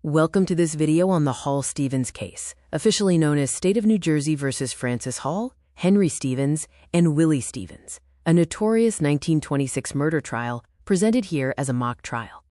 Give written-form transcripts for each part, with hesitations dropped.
Welcome to this video on the Hall-Stevens case, officially known as State of New Jersey versus Frances Hall, Henry Stevens, and Willie Stevens, a notorious 1926 murder trial presented here as a mock trial.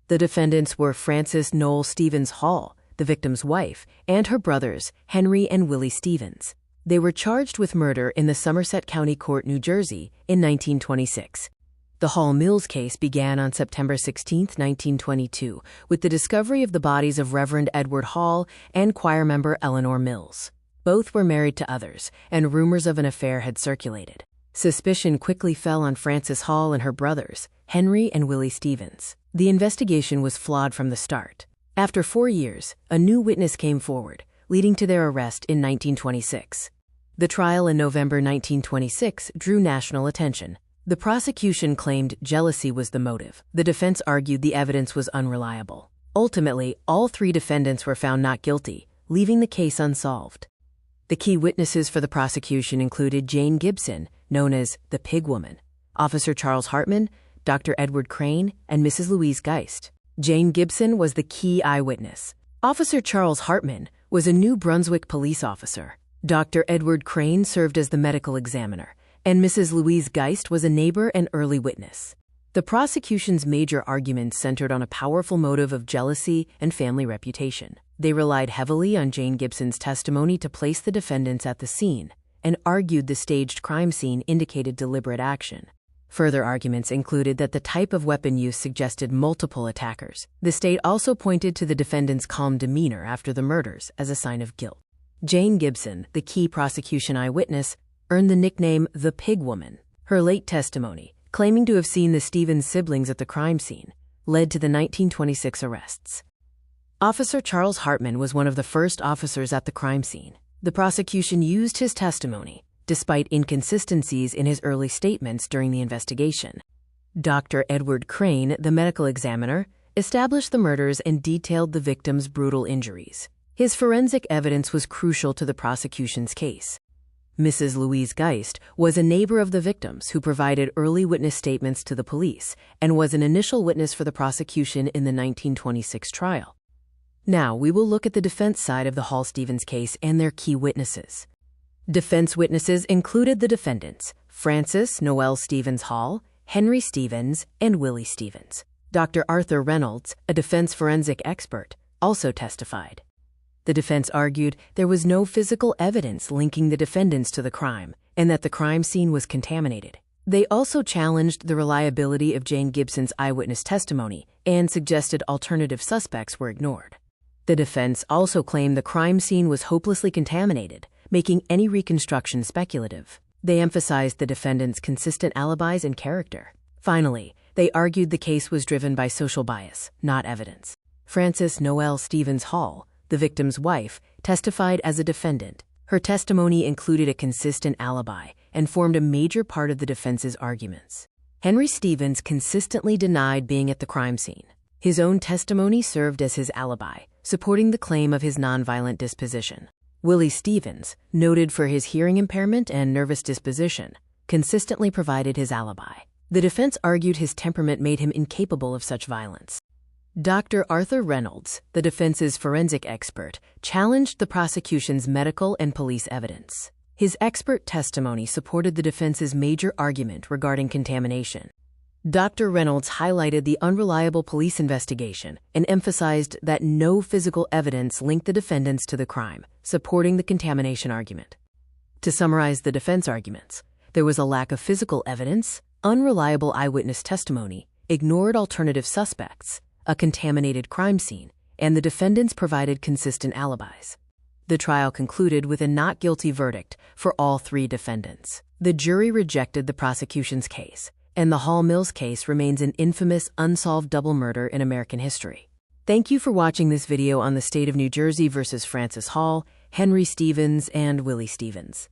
The defendants were Frances Noel Stevens Hall, the victim's wife, and her brothers, Henry and Willie Stevens. They were charged with murder in the Somerset County Court, New Jersey, in 1926. The Hall Mills case began on September 16, 1922, with the discovery of the bodies of Reverend Edward Hall and choir member Eleanor Mills. Both were married to others, and rumors of an affair had circulated. Suspicion quickly fell on Frances Hall and her brothers, Henry and Willie Stevens. The investigation was flawed from the start. After 4 years, a new witness came forward, leading to their arrest in 1926. The trial in November 1926 drew national attention. The prosecution claimed jealousy was the motive. The defense argued the evidence was unreliable. Ultimately, all 3 defendants were found not guilty, leaving the case unsolved. The key witnesses for the prosecution included Jane Gibson, known as the Pig Woman, Officer Charles Hartman, Dr. Edward Crane, and Mrs. Louise Geist. Jane Gibson was the key eyewitness. Officer Charles Hartman was a New Brunswick police officer. Dr. Edward Crane served as the medical examiner, and Mrs. Louise Geist was a neighbor and early witness. The prosecution's major arguments centered on a powerful motive of jealousy and family reputation. They relied heavily on Jane Gibson's testimony to place the defendants at the scene, and argued the staged crime scene indicated deliberate action. Further arguments included that the type of weapon use suggested multiple attackers. The state also pointed to the defendants' calm demeanor after the murders as a sign of guilt. Jane Gibson, the key prosecution eyewitness, earned the nickname the Pig Woman. Her late testimony, claiming to have seen the Stevens siblings at the crime scene, led to the 1926 arrests. Officer Charles Hartman was one of the first officers at the crime scene. The prosecution used his testimony, despite inconsistencies in his early statements during the investigation. Dr. Edward Crane, the medical examiner, established the murders and detailed the victims' brutal injuries. His forensic evidence was crucial to the prosecution's case. Mrs. Louise Geist was a neighbor of the victims who provided early witness statements to the police and was an initial witness for the prosecution in the 1926 trial. Now, we will look at the defense side of the Hall-Stevens case and their key witnesses. Defense witnesses included the defendants, Frances Noel Stevens Hall, Henry Stevens, and Willie Stevens. Dr. Arthur Reynolds, a defense forensic expert, also testified. The defense argued there was no physical evidence linking the defendants to the crime, and that the crime scene was contaminated. They also challenged the reliability of Jane Gibson's eyewitness testimony and suggested alternative suspects were ignored. The defense also claimed the crime scene was hopelessly contaminated, making any reconstruction speculative. They emphasized the defendants' consistent alibis and character. Finally, they argued the case was driven by social bias, not evidence. Frances Noel Stevens Hall, the victim's wife, testified as a defendant. Her testimony included a consistent alibi and formed a major part of the defense's arguments. Henry Stevens consistently denied being at the crime scene. His own testimony served as his alibi, supporting the claim of his nonviolent disposition. Willie Stevens, noted for his hearing impairment and nervous disposition, consistently provided his alibi. The defense argued his temperament made him incapable of such violence. Dr. Arthur Reynolds, the defense's forensic expert, challenged the prosecution's medical and police evidence. His expert testimony supported the defense's major argument regarding contamination. Dr. Reynolds highlighted the unreliable police investigation and emphasized that no physical evidence linked the defendants to the crime, supporting the contamination argument. To summarize the defense arguments, there was a lack of physical evidence, unreliable eyewitness testimony, ignored alternative suspects, a contaminated crime scene, and the defendants provided consistent alibis. The trial concluded with a not guilty verdict for all 3 defendants. The jury rejected the prosecution's case, and the Hall Mills case remains an infamous, unsolved double murder in American history. Thank you for watching this video on the State of New Jersey versus Frances Hall, Henry Stevens, and Willie Stevens.